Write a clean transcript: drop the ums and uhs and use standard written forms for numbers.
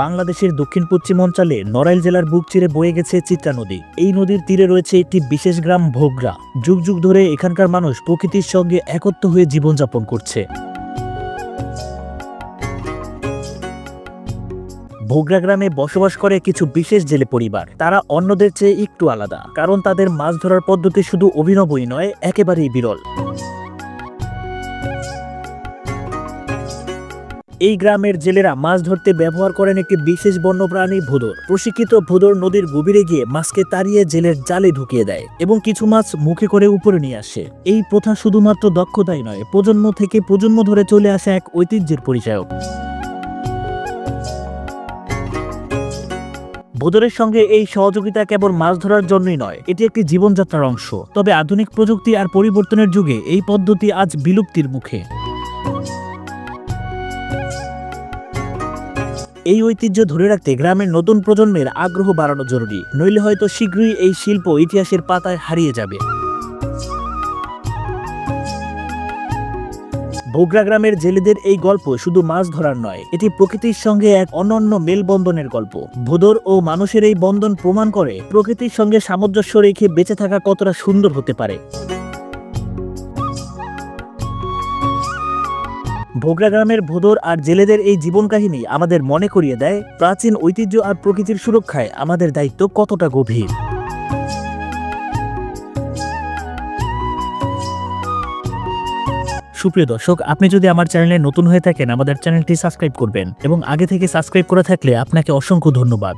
বাংলাদেশের দক্ষিণ পশ্চিম অঞ্চলে নড়াইল জেলার বুক চিরে বয়ে গেছে চিত্রা নদী। এই নদীর তীরে রয়েছে একটি বিশেষ গ্রাম ভোগড়া। যুগ যুগ ধরে এখানকার মানুষ প্রকৃতির সঙ্গে একত্র হয়ে জীবনযাপন করছে। ভোগড়া গ্রামে বসবাস করে কিছু বিশেষ জেলে পরিবার। তারা অন্যদের চেয়ে একটু আলাদা, কারণ তাদের মাছ ধরার পদ্ধতি শুধু অভিনবই নয়, একেবারেই বিরল। এই গ্রামের জেলেরা মাছ ধরতে ব্যবহার করেন একটি বিশেষ বন্যপ্রাণী ভোঁদর। প্রশিক্ষিত ভোঁদর নদীর গভীরে গিয়ে মাছকে তাড়িয়ে জেলের জালে ঢুকিয়ে দেয় এবং কিছু মাছ মুখে করে উপরে নিয়ে আসে। এই প্রথা শুধুমাত্র দক্ষতাই নয়, প্রজন্ম থেকে প্রজন্ম ধরে চলে আসা এক ঐতিহ্যের পরিচায়ক। ভোঁদরের সঙ্গে এই সহযোগিতা কেবল মাছ ধরার জন্যই নয়, এটি একটি জীবনযাত্রার অংশ। তবে আধুনিক প্রযুক্তি আর পরিবর্তনের যুগে এই পদ্ধতি আজ বিলুপ্তির মুখে। এই ঐতিহ্য ধরে রাখতে গ্রামের নতুন প্রজন্মের আগ্রহ বাড়ানো জরুরি, নইলে হয়তো শীঘ্রই এই শিল্প ইতিহাসের পাতায় হারিয়ে যাবে। ভোগড়া গ্রামের জেলেদের এই গল্প শুধু মাছ ধরার নয়, এটি প্রকৃতির সঙ্গে এক অনন্য মেলবন্ধনের গল্প। ভোঁদর ও মানুষের এই বন্ধন প্রমাণ করে প্রকৃতির সঙ্গে সামঞ্জস্য রেখে বেঁচে থাকা কতটা সুন্দর হতে পারে। ভোগড়া গ্রামের ভোঁদর আর জেলেদের এই জীবন কাহিনী আমাদের মনে করিয়ে দেয় প্রাচীন ঐতিহ্য আর প্রকৃতির সুরক্ষায় আমাদের দায়িত্ব কতটা গভীর। সুপ্রিয় দর্শক, আপনি যদি আমার চ্যানেলে নতুন হয়ে থাকেন, আমাদের চ্যানেলটি সাবস্ক্রাইব করবেন এবং আগে থেকে সাবস্ক্রাইব করা থাকলে আপনাকে অসংখ্য ধন্যবাদ।